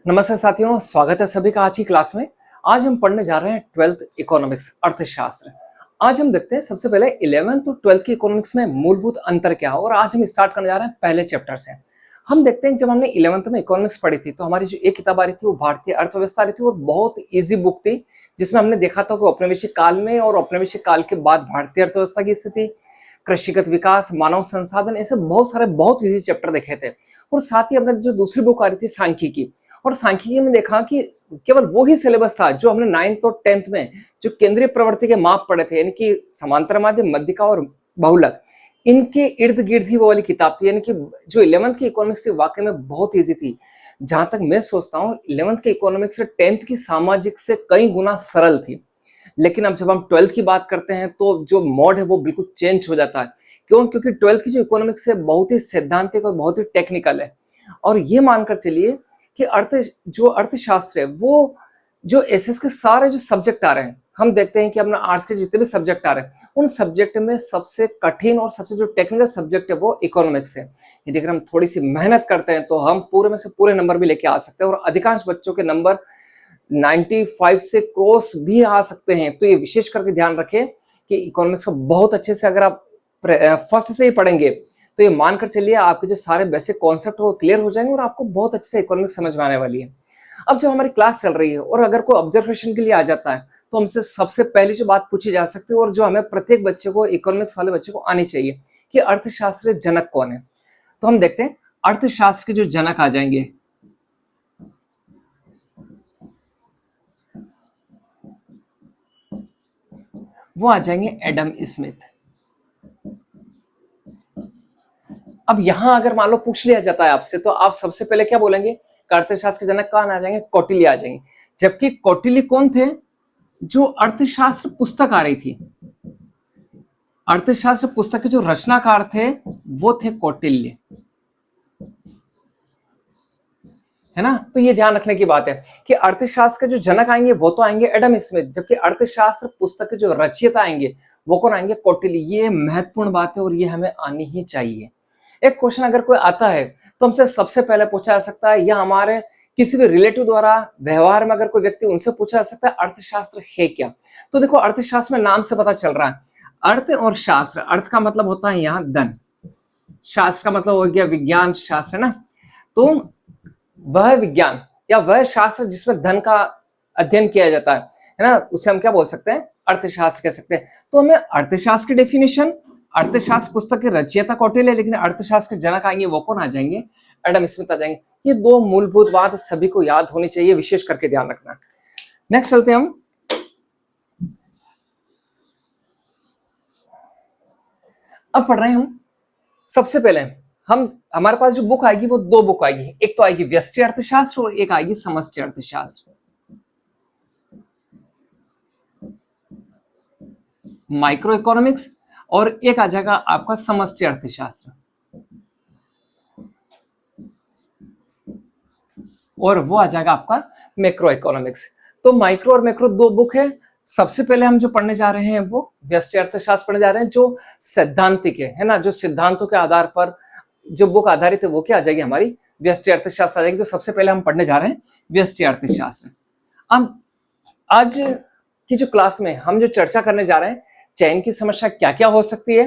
नमस्ते साथियों, स्वागत है सभी का आज की क्लास में। आज हम पढ़ने जा रहे हैं 12th इकोनॉमिक्स अर्थशास्त्र। आज हम देखते हैं सबसे पहले 11th और 12th की इकोनॉमिक्स में मूलभूत अंतर क्या है। और आज हम स्टार्ट करने जा रहे हैं पहले चैप्टर से। हम देखते हैं जब हमने 11th में इकोनॉमिक्स पढ़ी थी तो हमारी जो एक किताब आ रही थी वो भारतीय अर्थव्यवस्था आ रही थी। वो बहुत ईजी बुक थी जिसमें हमने देखा था कि औपनिवेशिक काल में और औपनिवेशिक काल के बाद भारतीय अर्थव्यवस्था की स्थिति, कृषिगत विकास, मानव संसाधन, ऐसे बहुत सारे बहुत इजी चैप्टर देखे थे। और साथ ही हमने जो दूसरी बुक आ रही थी सांख्यिकी, और सांख्यिकी में देखा कि केवल वो ही सिलेबस था जो हमने 9th और 10th में जो केंद्रीय प्रवृत्ति के माप पढ़े थे, यानी कि समांतर माध्य, मध्यिका और बहुलक, इनके इर्द गिर्द ही वो वाली किताब थी। यानी कि जो 11th की इकोनॉमिक्स थी वाकई में बहुत ईजी थी। जहां तक मैं सोचता हूँ 11th की इकोनॉमिक्स से 10th की सामाजिक से कई गुना सरल थी। लेकिन अब जब हम 12th की बात करते हैं तो जो मोड है वो बिल्कुल चेंज हो जाता है। क्यों? क्योंकि 12th की जो इकोनॉमिक्स है बहुत ही सैद्धांतिक और बहुत ही टेक्निकल है। और ये मानकर चलिए कि अर्थशास्त्र है वो जो एसएस के सारे जो सब्जेक्ट आ रहे हैं, हम देखते हैं कि अपना आर्ट्स के जितने भी सब्जेक्ट आ रहे हैं उन सब्जेक्ट में सबसे कठिन और सबसे जो टेक्निकल सब्जेक्ट है वो इकोनॉमिक्स है। यदि अगर हम थोड़ी सी मेहनत करते हैं तो हम पूरे में से पूरे नंबर भी लेके आ सकते हैं और अधिकांश बच्चों के नंबर 95 से क्रॉस भी आ सकते हैं। तो ये विशेष करके ध्यान रखें कि इकोनॉमिक्स को बहुत अच्छे से अगर आप फर्स्ट से ही पढ़ेंगे तो ये मानकर चलिए आपके जो सारे बेसिक कॉन्सेप्ट वो क्लियर हो जाएंगे और आपको बहुत अच्छे से इकोनॉमिक्स समझ में आने वाली है। अब जब हमारी क्लास चल रही है और अगर कोई ऑब्जर्वेशन के लिए आ जाता है तो हमसे सबसे पहली जो बात पूछी जा सकती है और जो हमें प्रत्येक बच्चे को, इकोनॉमिक्स वाले बच्चे को आनी चाहिए, कि अर्थशास्त्र जनक कौन है। तो हम देखते हैं अर्थशास्त्र के जो जनक आ जाएंगे वो आ जाएंगे एडम स्मिथ। अब यहां अगर मान लो पूछ लिया जाता है आपसे तो आप सबसे पहले क्या बोलेंगे? अर्थशास्त्र के जनक कौन आ जाएंगे? कौटिल्य आ जाएंगे। जबकि कौटिल्य कौन थे? जो अर्थशास्त्र पुस्तक आ रही थी, अर्थशास्त्र पुस्तक के जो रचनाकार थे वो थे कौटिल्य, है ना। तो ये ध्यान रखने की बात है कि अर्थशास्त्र के जो जनक आएंगे वो तो आएंगे एडम स्मिथ, जबकि अर्थशास्त्र पुस्तक के जो रचयिता आएंगे वो कौन आएंगे? कौटिल्य। ये महत्वपूर्ण बात है और ये हमें आनी ही चाहिए। एक क्वेश्चन अगर कोई आता है तो हमसे सबसे पहले पूछा जा सकता है, या हमारे किसी भी रिलेटिव द्वारा व्यवहार में अगर कोई व्यक्ति, उनसे पूछा जा सकता है अर्थशास्त्र है क्या। तो देखो अर्थशास्त्र में नाम से पता चल रहा है, अर्थ और शास्त्र। अर्थ का मतलब होता है यहाँ धन, शास्त्र का मतलब हो गया विज्ञान शास्त्र, है ना। तो वह विज्ञान या वह शास्त्र जिसमें धन का अध्ययन किया जाता है ना, उसे हम क्या बोल सकते हैं? अर्थशास्त्र कह सकते हैं। तो हमें अर्थशास्त्र की डेफिनेशन, अर्थशास्त्र पुस्तक के रचयिता कौटिल्य, लेकिन अर्थशास्त्र के जनक आएंगे वो कौन आ जाएंगे? एडम स्मिथ आ जाएंगे। ये दो मूलभूत बात सभी को याद होनी चाहिए, विशेष करके ध्यान रखना। नेक्स्ट चलते हैं हम। अब पढ़ रहे हैं हम सबसे पहले हमारे पास जो बुक आएगी वो दो बुक आएगी। एक तो आएगी व्यष्टि अर्थशास्त्र और एक आएगी समष्टि अर्थशास्त्र, माइक्रो इकोनॉमिक्स, और एक आ जाएगा आपका समष्टि अर्थशास्त्र, और वो आ जाएगा आपका मैक्रो इकोनॉमिक्स। तो माइक्रो और मैक्रो दो बुक है। सबसे पहले हम जो पढ़ने जा रहे हैं वो व्यष्टि अर्थशास्त्र पढ़ने जा रहे हैं, जो सैद्धांतिक है ना, जो सिद्धांतों के आधार पर जो बुक आधारित है वो क्या आ जाएगी? हमारी व्यष्टि अर्थशास्त्र आ जाएगी। तो सबसे पहले हम पढ़ने जा रहे हैं व्यष्टि अर्थशास्त्र। अब आज की जो क्लास में हम जो चर्चा करने जा रहे हैं, चयन की समस्या क्या क्या हो सकती है,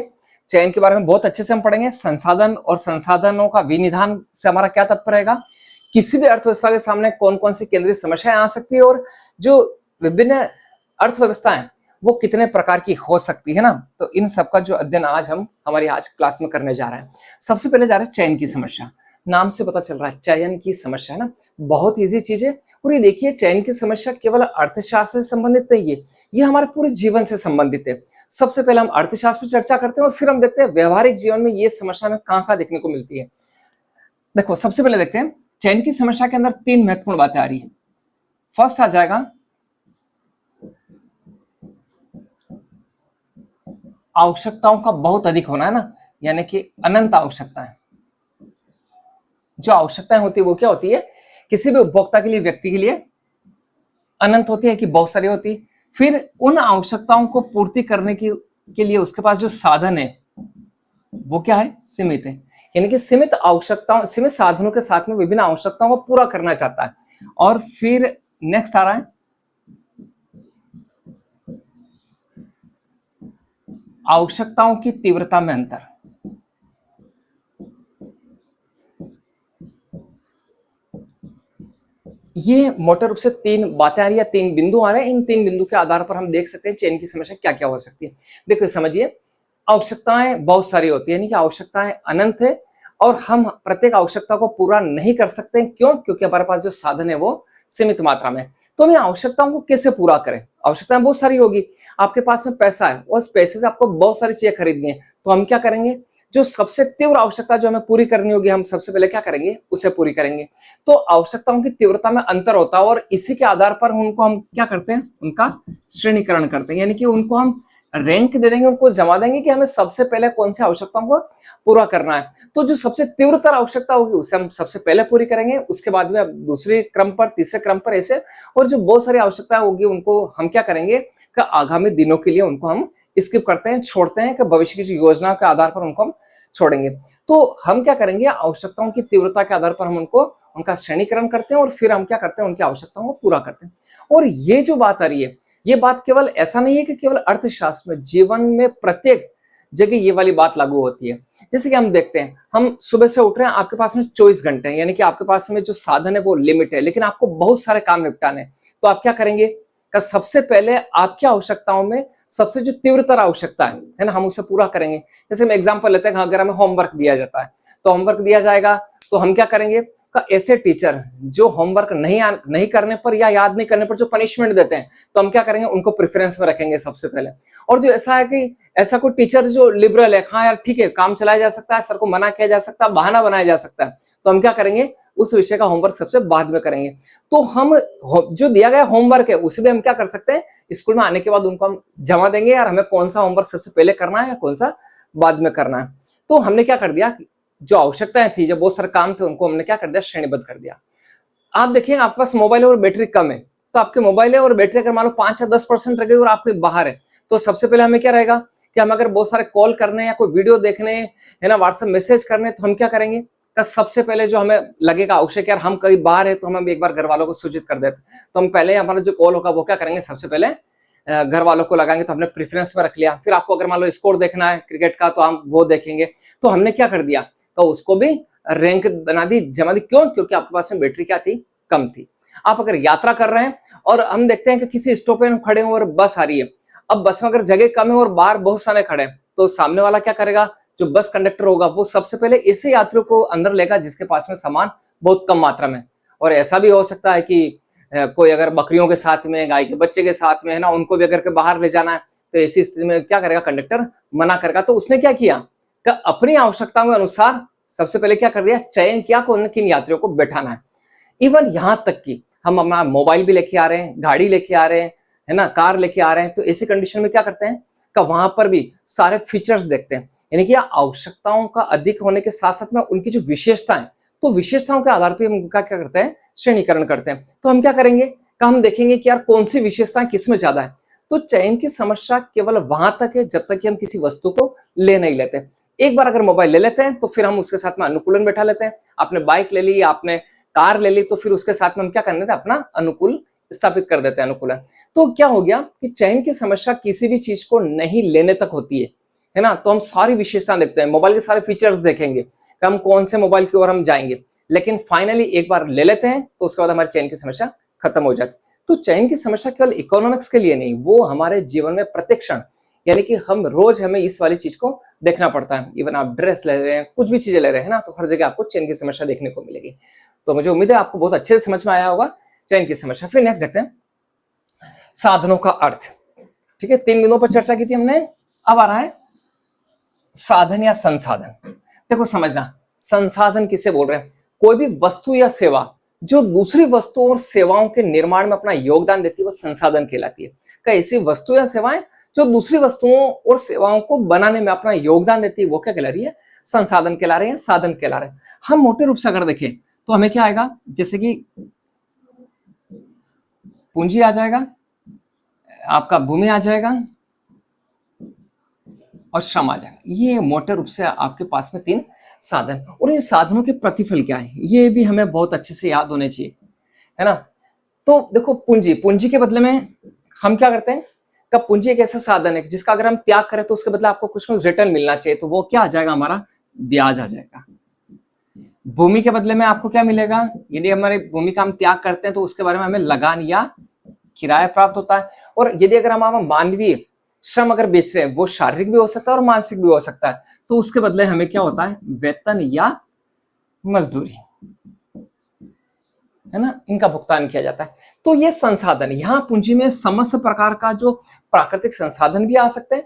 चयन के बारे में बहुत अच्छे से हम पढ़ेंगे। संसाधन और संसाधनों का विनिधान से हमारा क्या तात्पर्य रहेगा, किसी भी अर्थव्यवस्था के सामने कौन कौन सी केंद्रीय समस्याएं आ सकती है, और जो विभिन्न अर्थव्यवस्थाएं वो कितने प्रकार की हो सकती है ना। तो इन सब का जो अध्ययन आज हम हमारी आज क्लास में करने जा रहे हैं। सबसे पहले जा रहे हैं चयन की समस्या। नाम से पता चल रहा है चयन की समस्या, है ना, बहुत इजी चीज है। और ये देखिए चयन की समस्या केवल अर्थशास्त्र से संबंधित नहीं है, ये हमारे पूरे जीवन से संबंधित है। सबसे पहले हम अर्थशास्त्र पर चर्चा करते हैं और फिर हम देखते हैं व्यवहारिक जीवन में ये समस्या हमें कहाँ कहाँ देखने को मिलती है। देखो सबसे पहले देखते हैं चयन की समस्या के अंदर तीन महत्वपूर्ण बातें आ रही है। फर्स्ट आ जाएगा आवश्यकताओं का बहुत अधिक होना, है ना, यानी कि अनंत आवश्यकताएं। जो आवश्यकताएं होती है वो क्या होती है? किसी भी उपभोक्ता के लिए, व्यक्ति के लिए अनंत होती है कि बहुत सारी होती। फिर उन आवश्यकताओं को पूर्ति करने के लिए उसके पास जो साधन है वो क्या है? सीमित है। यानी कि सीमित आवश्यकताओं, सीमित साधनों के साथ में विभिन्न आवश्यकताओं को पूरा करना चाहता है। और फिर नेक्स्ट आ रहा है आवश्यकताओं की तीव्रता में अंतर। ये मोटे रूप से तीन बातें आ रही है, तीन बिंदु आ रहे हैं। इन तीन बिंदु के आधार पर हम देख सकते हैं चयन की समस्या क्या क्या हो सकती है। देखो समझिए, आवश्यकताएं बहुत सारी होती है, यानी कि आवश्यकताएं अनंत है और हम प्रत्येक आवश्यकता को पूरा नहीं कर सकते। क्यों? क्योंकि हमारे पास जो साधन है वो सीमित मात्रा में। तो हम इन आवश्यकताओं को कैसे पूरा करें? आवश्यकताएं बहुत सारी होगी, आपके पास में पैसा है और उस पैसे से आपको बहुत सारी चीजें खरीदनी है, तो हम क्या करेंगे? जो सबसे तीव्र आवश्यकता जो हमें पूरी करनी होगी, हम सबसे पहले क्या करेंगे? उसे पूरी करेंगे। तो आवश्यकताओं की तीव्रता में अंतर होता है और इसी के आधार पर उनको हम क्या करते हैं? उनका श्रेणीकरण करते हैं, यानी कि उनको हम रैंक दे देंगे, उनको जमा देंगे कि हमें सबसे पहले कौन सी आवश्यकताओं को पूरा करना है। तो जो सबसे तीव्रतर आवश्यकता होगी उसे हम सबसे पहले पूरी करेंगे, उसके बाद में दूसरे क्रम पर, तीसरे क्रम पर, ऐसे। और जो बहुत सारी आवश्यकताएं होगी उनको हम क्या करेंगे कि आगामी दिनों के लिए उनको हम स्किप करते हैं, छोड़ते हैं, कि भविष्य की योजना के आधार पर उनको हम छोड़ेंगे। तो हम क्या करेंगे? आवश्यकताओं की तीव्रता के आधार पर हम उनको उनका श्रेणीकरण करते हैं और फिर हम क्या करते हैं? उनकी आवश्यकताओं को पूरा करते हैं। और ये जो बात आ रही है, ये बात केवल ऐसा नहीं है कि केवल अर्थशास्त्र में, जीवन में प्रत्येक जगह ये वाली बात लागू होती है। जैसे कि हम देखते हैं, हम सुबह से उठ रहे हैं, आपके पास में 24 घंटे हैं, यानी कि आपके पास में जो साधन है वो लिमिट है, लेकिन आपको बहुत सारे काम निपटाने हैं। तो आप क्या करेंगे? का सबसे पहले आपकी आवश्यकताओं में सबसे जो तीव्रतर आवश्यकता है ना, हम उसे पूरा करेंगे। जैसे हम एग्जांपल लेते हैं, अगर हमें होमवर्क दिया जाता है, तो होमवर्क दिया जाएगा तो हम क्या करेंगे? का ऐसे टीचर जो होमवर्क नहीं करने पर या याद नहीं करने पर जो पनिशमेंट देते हैं, तो हम क्या करेंगे? उनको प्रेफरेंस में रखेंगे सबसे पहले। और जो ऐसा है कि ऐसा कोई टीचर जो लिबरल है, हाँ यार ठीक है, काम चलाया जा सकता है, सर को मना किया जा सकता है, बहाना बनाया जा सकता है, तो हम क्या करेंगे? उस विषय का होमवर्क सबसे बाद में करेंगे। तो हम जो दिया गया होमवर्क है उसे भी हम क्या कर सकते हैं? स्कूल में आने के बाद उनको हम जमा देंगे, यार हमें कौन सा होमवर्क सबसे पहले करना है या कौन सा बाद में करना है। तो हमने क्या कर दिया? जो आवश्यकताएं थी, जो बहुत सारे काम थे, उनको हमने क्या कर दिया? श्रेणीबद्ध कर दिया। आप देखिए, आपके पास मोबाइल है और बैटरी कम है, तो आपके मोबाइल है और बैटरी अगर मान लो 5 या 10% रह गई और आपके बाहर है, तो सबसे पहले हमें क्या रहेगा कि हम अगर बहुत सारे कॉल करने या कोई वीडियो देखने, है ना, व्हाट्सएप मैसेज करने, तो हम क्या करेंगे? का सबसे पहले जो हमें लगेगा आवश्यक, यार हम कहीं बाहर है, तो हम एक बार घर वालों को सूचित कर देते, तो हम पहले हमारा जो कॉल होगा वो क्या करेंगे? सबसे पहले घर वालों को लगाएंगे। तो हमने प्रेफरेंस में रख लिया। फिर आपको अगर मान लो स्कोर देखना है क्रिकेट का, तो हम वो देखेंगे। तो हमने क्या कर दिया? तो उसको भी रैंक बना दी, जमा दी। क्यों? क्योंकि आपके पास में बैटरी क्या थी? कम थी। आप अगर यात्रा कर रहे हैं और हम देखते हैं कि किसी स्टॉप पे हम खड़े हैं और बस आ रही है, अब बस में अगर जगह कम है और बाहर बहुत सारे खड़े हैं, तो सामने वाला क्या करेगा? जो बस कंडक्टर होगा वो सबसे पहले ऐसे यात्रियों को अंदर लेगा जिसके पास में सामान बहुत कम मात्रा में। और ऐसा भी हो सकता है कि कोई अगर बकरियों के साथ में, गाय के बच्चे के साथ में, है ना, उनको भी अगर के बाहर ले जाना है, तो ऐसी स्थिति में क्या करेगा? कंडक्टर मना करेगा। तो उसने क्या किया? अपनी आवश्यकताओं के अनुसार सबसे पहले क्या कर दिया? चयन किया कि किन यात्रियों को बैठाना है। इवन यहां तक कि हम अपना मोबाइल भी लेके आ रहे हैं, गाड़ी लेके आ रहे हैं, है ना, कार लेके आ रहे हैं, तो ऐसी कंडीशन में क्या करते हैं? का वहां पर भी सारे फीचर्स देखते हैं, यानी कि आवश्यकताओं का अधिक होने के साथ साथ में उनकी जो विशेषताएं, तो विशेषताओं के आधार पर हम उनका क्या करते हैं? श्रेणीकरण करते हैं। तो हम क्या करेंगे? का हम देखेंगे कि यार कौन सी विशेषताएं किसमें ज्यादा है। तो चयन की समस्या केवल वहां तक है जब तक कि हम किसी वस्तु को ले नहीं लेते। एक बार अगर मोबाइल ले लेते हैं तो फिर हम उसके साथ में अनुकूलन बैठा लेते हैं। आपने बाइक ले ली, आपने कार ले ली, तो फिर उसके साथ में हम क्या कर लेते हैं? अपना अनुकूल स्थापित कर देते हैं, अनुकूलन। तो क्या हो गया कि चयन की समस्या किसी भी चीज को नहीं लेने तक होती है ना। तो हम सारी विशेषता देखते हैं, मोबाइल के सारे फीचर्स देखेंगे कि हम कौन से मोबाइल की ओर हम जाएंगे, लेकिन फाइनली एक बार ले लेते हैं तो उसके बाद हमारी चयन की समस्या खत्म हो जाती है। तो चयन की समस्या केवल इकोनॉमिक्स के लिए नहीं, वो हमारे जीवन में प्रत्येक क्षण, यानी कि हम रोज हमें इस वाली चीज को देखना पड़ता है। इवन आप ड्रेस ले रहे हैं, कुछ भी चीजें ले रहे हैं ना, तो हर जगह आपको चयन की समस्या देखने को मिलेगी। तो मुझे उम्मीद है आपको बहुत अच्छे से समझ में आया होगा चयन की समस्या। फिर नेक्स्ट देखते हैं साधनों का अर्थ। ठीक है, 3 बिंदुओं पर चर्चा की थी हमने। अब आ रहा है साधन या संसाधन। देखो समझना, संसाधन किसे बोल रहे हैं? कोई भी वस्तु या सेवा जो दूसरी वस्तुओं और सेवाओं के निर्माण में अपना योगदान देती है, वो संसाधन कहलाती है। क्या ऐसी वस्तु या सेवाएं जो दूसरी वस्तुओं और सेवाओं को बनाने में अपना योगदान देती है, वो क्या कहला रही है? संसाधन कहला रहे हैं, साधन कहला रहे हैं। हम मोटे रूप से अगर देखें तो हमें क्या आएगा? जैसे कि पूंजी आ जाएगा, आपका भूमि आ जाएगा और श्रम आ जाएगा। ये मोटे रूप से आपके पास में 3 साधन। और इन साधनों के प्रतिफल क्या है, ये भी हमें बहुत अच्छे से याद होने चाहिए, है ना। तो देखो पूंजी, पूंजी के बदले में हम क्या करते हैं, कब पूंजी एक ऐसा साधन है जिसका अगर हम त्याग करें तो उसके बदले आपको कुछ ना कुछ रिटर्न मिलना चाहिए, तो वो क्या आ जाएगा, हमारा ब्याज आ जाएगा। भूमि के बदले में आपको क्या मिलेगा, यदि हमारे भूमि का हम त्याग करते हैं तो उसके बारे में हमें लगान या किराया प्राप्त होता है। और यदि अगर हम मानवीय श्रम अगर बेच रहे हैं, वो शारीरिक भी हो सकता है और मानसिक भी हो सकता है, तो उसके बदले हमें क्या होता है, वेतन या मजदूरी, है ना, इनका भुगतान किया जाता है। तो ये संसाधन, यहाँ पूंजी में समस्त प्रकार का जो प्राकृतिक संसाधन भी आ सकते हैं,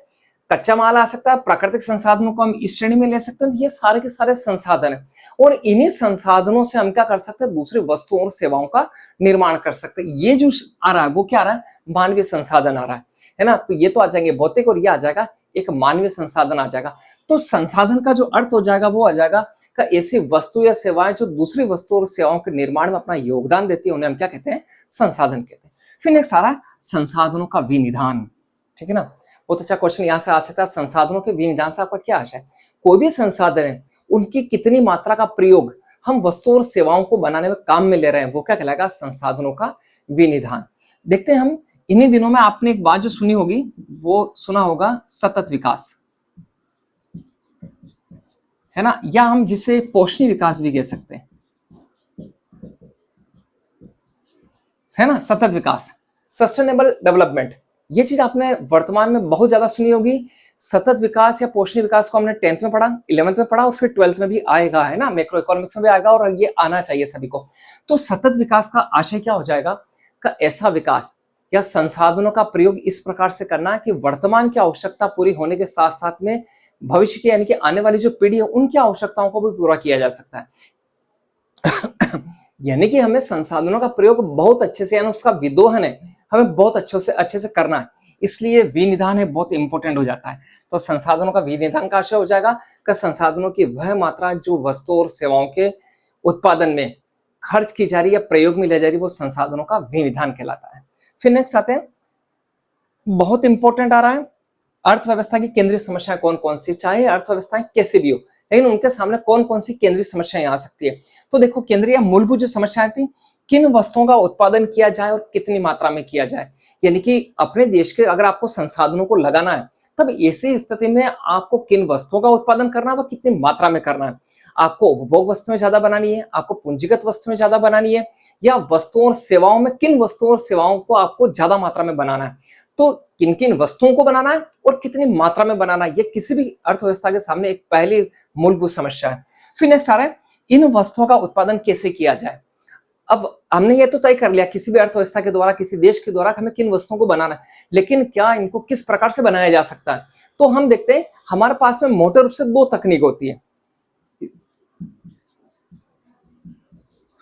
कच्चा माल आ सकता है, प्राकृतिक संसाधनों को हम इस श्रेणी में ले सकते हैं। ये सारे के सारे संसाधन है और इन्हीं संसाधनों से हम क्या कर सकते हैं, दूसरी वस्तुओं और सेवाओं का निर्माण कर सकते हैं। ये जो आ रहा है वो क्या आ रहा है, मानवीय संसाधन आ रहा है ना। तो ये तो आ जाएंगे भौतिक और ये आ जाएगा एक मानवीय संसाधन आ जाएगा। तो संसाधन का जो अर्थ हो जाएगा वो आ जाएगा का ऐसी वस्तु या सेवाएं जो दूसरी वस्तु और सेवाओं के निर्माण में अपना योगदान देती है, उन्हें हम क्या कहते हैं, संसाधन कहते हैं। फिर नेक्स्ट आ रहा है संसाधनों का विनिधान, ठीक है ना। बहुत अच्छा क्वेश्चन यहाँ से आ सकता है, संसाधनों के विनिधान से आपका क्या आशय है। कोई भी संसाधन है, उनकी कितनी मात्रा का प्रयोग हम वस्तुओं और सेवाओं को बनाने में काम में ले रहे हैं, वो क्या कहलाएगा, संसाधनों का विनिधान। देखते हैं हम, इन्हीं दिनों में आपने एक बात जो सुनी होगी, वो सुना होगा सतत विकास, है ना, या हम जिसे पोषणीय विकास भी कह सकते हैं, है ना, सतत विकास, सस्टेनेबल डेवलपमेंट। ये चीज आपने वर्तमान में बहुत ज्यादा सुनी होगी। सतत विकास या पोषणीय विकास को हमने 10th में पढ़ा, 11th में पढ़ा और फिर 12th में भी आएगा, है ना, मैक्रो इकोनॉमिक्स में भी आएगा और ये आना चाहिए सभी को। तो सतत विकास का आशय क्या हो जाएगा, का ऐसा विकास या संसाधनों का प्रयोग इस प्रकार से करना है कि वर्तमान की आवश्यकता पूरी होने के साथ साथ में भविष्य की यानी कि आने वाली जो पीढ़ी है उनकी आवश्यकताओं को भी पूरा किया जा सकता है। यानी कि हमें संसाधनों का प्रयोग बहुत अच्छे से, यानी उसका विदोहन है, हमें बहुत अच्छे से करना है। इसलिए विनिधान है बहुत इंपॉर्टेंट हो जाता है। तो संसाधनों का विनिधान का आशय हो जाएगा कि संसाधनों की वह मात्रा जो वस्तुओं और सेवाओं के उत्पादन में खर्च की जा रही है, प्रयोग में ले जा रही है, वो संसाधनों का विनिधान कहलाता है। फिर नेक्स्ट आते हैं, बहुत इंपॉर्टेंट आ रहा है, अर्थव्यवस्था की केंद्रीय समस्याएं कौन कौन सी, चाहे अर्थव्यवस्थाएं कैसे भी हो, लेकिन उनके सामने कौन कौन सी केंद्रीय समस्याएं आ सकती है। तो देखो, केंद्रीय मूलभूत जो समस्याएं थी, किन वस्तुओं का उत्पादन किया जाए और कितनी मात्रा में किया जाए। यानी कि अपने देश के अगर आपको संसाधनों को लगाना है, तब ऐसी स्थिति में आपको किन वस्तुओं का उत्पादन करना है, वह कितनी मात्रा में करना है। आपको उपभोग वस्तुएं ज्यादा बनानी है, आपको पूंजीगत वस्तुएं ज्यादा बनानी है, या वस्तुओं और सेवाओं में किन वस्तुओं और सेवाओं को आपको ज्यादा मात्रा में बनाना है। तो किन किन वस्तुओं को बनाना है और कितनी मात्रा में बनाना है, ये किसी भी अर्थव्यवस्था के सामने एक पहली मूलभूत समस्या है। फिर नेक्स्ट आ रहा है, इन वस्तुओं का उत्पादन कैसे किया जाए। अब हमने ये तो तय कर लिया किसी भी अर्थव्यवस्था के द्वारा, किसी देश के द्वारा हमें किन वस्तुओं को बनाना है, लेकिन क्या इनको किस प्रकार से बनाया जा सकता है। तो हम देखते हैं, हमारे पास में मोटे रूप से दो तकनीक होती है।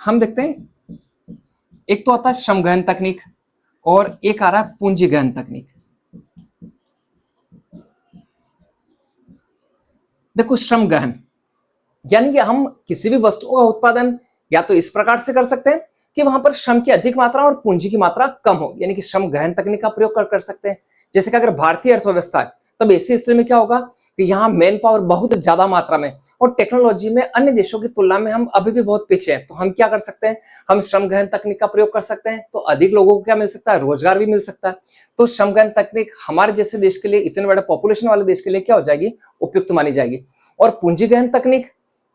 हम देखते हैं, एक तो आता है श्रम गहन तकनीक और एक आ रहा है पूंजी गहन तकनीक। देखो, श्रम गहन यानी कि हम किसी भी वस्तु का उत्पादन या तो इस प्रकार से कर सकते हैं कि वहां पर श्रम की अधिक मात्रा और पूंजी की मात्रा कम हो, यानी कि श्रम गहन तकनीक का प्रयोग कर सकते हैं। जैसे कि अगर भारतीय अर्थव्यवस्था है, तब ऐसी स्थिति में क्या होगा कि यहाँ मैन पावर बहुत ज्यादा मात्रा में और टेक्नोलॉजी में अन्य देशों की तुलना में हम अभी भी बहुत पीछे हैं। तो हम क्या कर सकते हैं, हम श्रम गहन तकनीक का प्रयोग कर सकते हैं, तो अधिक लोगों को क्या मिल सकता है, रोजगार भी मिल सकता है। तो श्रम गहन तकनीक हमारे जैसे देश के लिए, इतने बड़े पॉपुलेशन वाले देश के लिए क्या हो जाएगी, उपयुक्त मानी जाएगी। और पूंजी गहन तकनीक,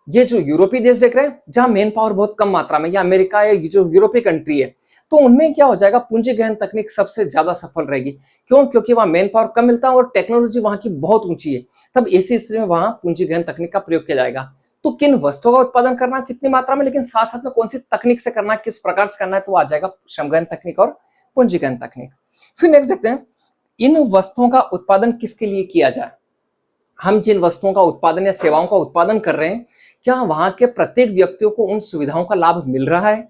ये जो यूरोपीय देश देख रहे हैं जहां मेन पावर बहुत कम मात्रा में, या अमेरिका या जो यूरोपीय कंट्री है, तो उनमें क्या हो जाएगा, पूंजी गहन तकनीक सबसे ज्यादा सफल रहेगी। क्यों, क्योंकि वहां मेन पावर कम मिलता है और टेक्नोलॉजी वहां की बहुत ऊंची है। तब ऐसी स्थिति में वहां पूंजी गहन तकनीक का प्रयोग किया जाएगा। तो किन वस्तुओं का उत्पादन करना, कितनी मात्रा में, लेकिन साथ साथ में कौन सी तकनीक से करना, किस प्रकार से करना है, तो आ जाएगा श्रम गहन तकनीक और पूंजी गहन तकनीक। फिर नेक्स्ट देखते हैं, इन वस्तुओं का उत्पादन किसके लिए किया जाए। हम जिन वस्तुओं का उत्पादन या सेवाओं का उत्पादन कर रहे हैं, क्या वहां के प्रत्येक व्यक्तियों को उन सुविधाओं का लाभ मिल रहा है।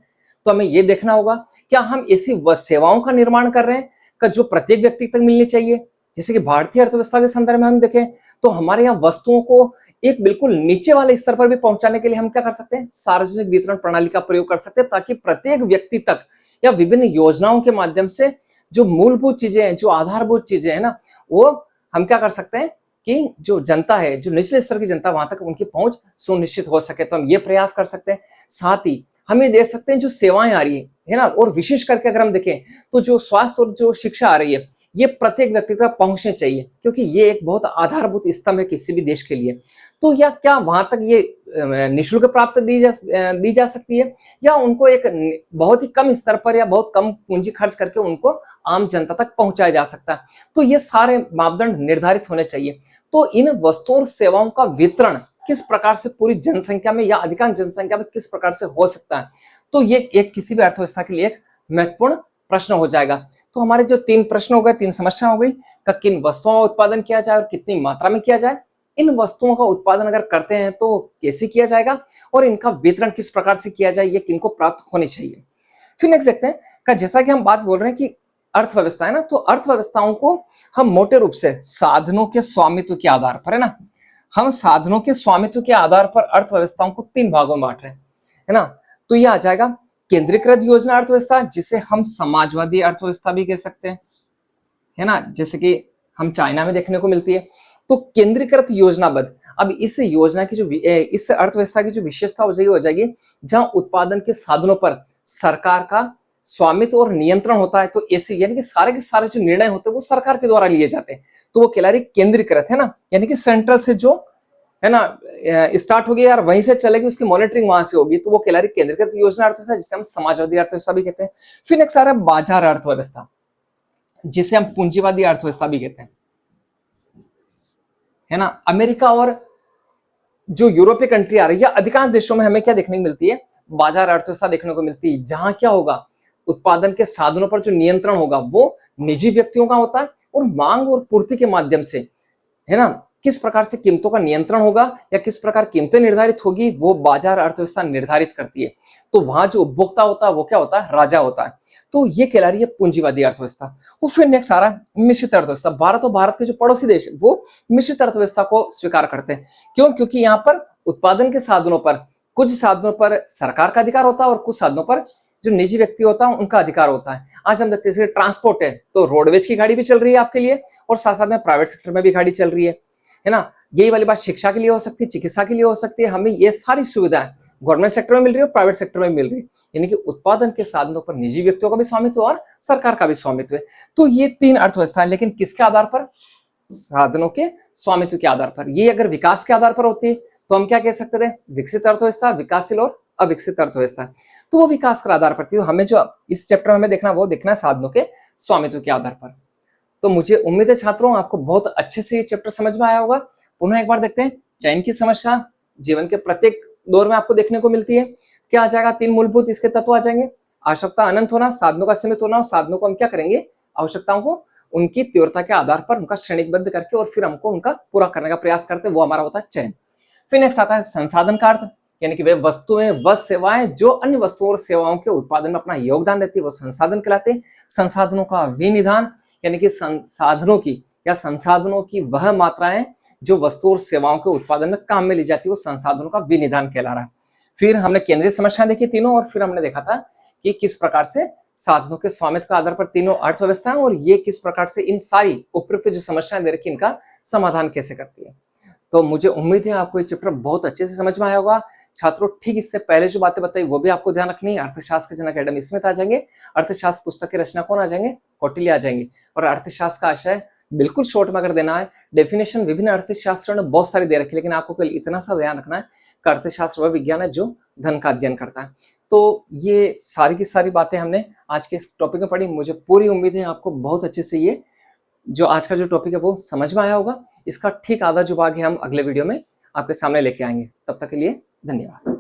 तो हमें यह देखना होगा, क्या हम ऐसी सेवाओं का निर्माण कर रहे हैं का जो प्रत्येक व्यक्ति तक मिलनी चाहिए। जैसे कि भारतीय अर्थव्यवस्था के संदर्भ में हम देखें तो हमारे यहाँ वस्तुओं को एक बिल्कुल नीचे वाले स्तर पर भी पहुंचाने के लिए हम क्या कर सकते हैं, सार्वजनिक वितरण प्रणाली का प्रयोग कर सकते हैं, ताकि प्रत्येक व्यक्ति तक या विभिन्न योजनाओं के माध्यम से जो मूलभूत चीजें हैं, जो आधारभूत चीजें हैं ना, वो हम क्या कर सकते हैं, कि जो जनता है, जो निचले स्तर की जनता, वहां तक उनकी पहुंच सुनिश्चित हो सके। तो हम ये प्रयास कर सकते हैं। साथ ही हम ये देख सकते हैं जो सेवाएं आ रही है ना, और विशेष करके अगर हम देखें तो जो स्वास्थ्य और जो शिक्षा आ रही है, ये प्रत्येक व्यक्ति तक पहुंचनी चाहिए, क्योंकि ये एक बहुत आधारभूत स्तंभ है किसी भी देश के लिए। तो या क्या वहां तक ये निःशुल्क प्राप्त दी जा सकती है, या उनको एक बहुत ही कम स्तर पर या बहुत कम पूंजी खर्च करके उनको आम जनता तक पहुंचाया जा सकता है। तो ये सारे मापदंड निर्धारित होने चाहिए। तो इन वस्तुओं और सेवाओं का वितरण किस प्रकार से पूरी जनसंख्या में या अधिकांश जनसंख्या में किस प्रकार से हो सकता है, तो ये एक किसी भी अर्थव्यवस्था के लिए एक महत्वपूर्ण प्रश्न हो जाएगा। तो हमारे जो 3 प्रश्न हो गए, 3 समस्या हो गई कि किन वस्तुओं का उत्पादन किया जाए और कितनी मात्रा में किया जाए, इन वस्तुओं का उत्पादन अगर करते हैं तो कैसे किया जाएगा, और इनका वितरण किस प्रकार से किया जाए, ये किनको प्राप्त होनी चाहिए। फिर नेक्स्ट देखते हैं कि जैसा कि हम बात बोल रहे हैं कि अर्थव्यवस्था है ना, तो अर्थव्यवस्थाओं को हम मोटे रूप से साधनों के स्वामित्व के आधार पर, है ना, हम साधनों के स्वामित्व के आधार पर अर्थव्यवस्थाओं को 3 भागों में बांट रहे हैं, है ना। तो ये आ जाएगा केंद्रीकृत योजना अर्थव्यवस्था, जिसे हम समाजवादी अर्थव्यवस्था भी कह सकते हैं, है ना, जैसे कि हम चाइना में देखने को मिलती है। तो केंद्रीकृत योजनाबद्ध, अब इस योजना की इस अर्थव्यवस्था की जो विशेषता हो जाएगी जहां उत्पादन के साधनों पर सरकार का स्वामित्व और नियंत्रण होता है। तो ऐसे यानी कि सारे के सारे जो निर्णय होते हैं वो सरकार के द्वारा लिए जाते हैं, तो वो कहला रही केंद्रीकृत, है ना, यानी कि सेंट्रल से जो है ना स्टार्ट होगी यार वहीं से चलेगी, उसकी मॉनिटरिंग वहां से होगी, तो वो कहला रही केंद्रीकृत योजना अर्थव्यवस्था, जिसे हम समाजवादी अर्थव्यवस्था भी कहते हैं। फिर एक सारा बाजार अर्थव्यवस्था, जिसे हम पूंजीवादी अर्थव्यवस्था भी कहते हैं, है ना। अमेरिका और जो यूरोपीय कंट्री आ रही है, अधिकांश देशों में हमें क्या देखने को मिलती है, बाजार अर्थव्यवस्था देखने को मिलती है, जहां क्या होगा, उत्पादन के साधनों पर जो नियंत्रण होगा वो निजी व्यक्तियों का होता है, और मांग और पूर्ति के माध्यम से, है ना, किस प्रकार से कीमतों का नियंत्रण होगा या किस प्रकार कीमतें निर्धारित होगी, वो बाजार अर्थव्यवस्था निर्धारित करती है। तो वहां जो उपभोक्ता होता है वो क्या होता है, राजा होता है। तो ये कहला रही है पूंजीवादी अर्थव्यवस्था। वो फिर नेक्स्ट आ रहा है मिश्रित अर्थव्यवस्था। भारत और भारत के जो पड़ोसी देश वो मिश्रित अर्थव्यवस्था को स्वीकार करते हैं। क्यों? क्योंकि यहाँ पर उत्पादन के साधनों पर, कुछ साधनों पर सरकार का अधिकार होता है और कुछ साधनों पर जो निजी व्यक्ति होता है उनका अधिकार होता है। आज हम देखते हैं ट्रांसपोर्ट है, तो रोडवेज की गाड़ी भी चल रही है आपके लिए, और साथ साथ में प्राइवेट सेक्टर में भी गाड़ी चल रही है ना। यही वाली बात शिक्षा के लिए हो सकती है, चिकित्सा के लिए हो सकती है। हमें ये सारी सुविधाएं गवर्नमेंट सेक्टर में मिल रही है और प्राइवेट सेक्टर में मिल रही है, यानी कि उत्पादन के साधनों पर निजी व्यक्तियों का भी स्वामित्व और सरकार का भी स्वामित्व है। तो ये 3 अर्थव्यवस्था है, लेकिन किसके आधार पर, साधनों के स्वामित्व के आधार पर। ये अगर विकास के आधार पर होती तो हम क्या कह सकते थे, विकसित अर्थव्यवस्था, विकासशील और अविकसित अर्थव्यवस्था। तो वो विकास के आधार पर थी। हमें जो इस चैप्टर में हमें देखना, वो देखना है साधनों के स्वामित्व के आधार पर। तो मुझे उम्मीद है छात्रों आपको बहुत अच्छे से ये चैप्टर समझ में आया होगा। पुनः एक बार देखते हैं, चयन की समस्या जीवन के प्रत्येक दौर में आपको देखने को मिलती है। क्या आ जाएगा, 3 मूलभूत इसके तत्व आ जाएंगे। आवश्यकता अनंत होना, साधनों का सीमित होना, और साधनों को हम क्या करेंगे, आवश्यकताओं को उनकी तीव्रता के आधार पर उनका श्रेणीबद्ध करके और फिर हमको उनका पूरा करने का प्रयास करते हैं, वो हमारा होता है चयन। फिर नेक्स्ट आता है संसाधन का अर्थ, यानी कि वे वस्तुएं व सेवाएं जो अन्य वस्तुओं और सेवाओं के उत्पादन में अपना योगदान देती है, वो संसाधन कहलाते हैं। संसाधनों का विनिधान, यानी कि संसाधनों की या संसाधनों की वह मात्राएं जो वस्तुओं और सेवाओं के उत्पादन में काम में ली जाती है, वो संसाधनों का विनिधान कहला रहा है। फिर हमने केंद्रीय समस्याएं देखी तीनों, और फिर हमने देखा था कि किस प्रकार से साधनों के स्वामित्व के आधार पर तीनों अर्थव्यवस्थाएं, और ये किस प्रकार से इन सारी उपयुक्त जो समस्याएं दे रखी इनका समाधान कैसे करती है। तो मुझे उम्मीद है आपको ये चैप्टर बहुत अच्छे से समझ में आया होगा। छात्रों, ठीक इससे पहले जो बातें बताई वो भी आपको ध्यान रखनी है। अर्थशास्त्र के जन अकेडमी इसमें आ जाएंगे। अर्थशास्त्र पुस्तक के रचना कौन आ जाएंगे, कौटिल्य आ जाएंगे। और अर्थशास्त्र का आशय बिल्कुल शॉर्ट में अगर देना है, डेफिनेशन विभिन्न अर्थशास्त्रों ने बहुत सारी दे रखी, लेकिन आपको केवल इतना सा ध्यान रखना है कि अर्थशास्त्र वह विज्ञान है जो धन का अध्ययन करता है। तो ये सारी की सारी बातें हमने आज के इस टॉपिक में पढ़ी। मुझे पूरी उम्मीद है आपको बहुत अच्छे से ये जो आज का जो टॉपिक है वो समझ में आया होगा। इसका ठीक आधा जो भाग है हम अगले वीडियो में आपके सामने लेके आएंगे। तब तक के लिए धन्यवाद।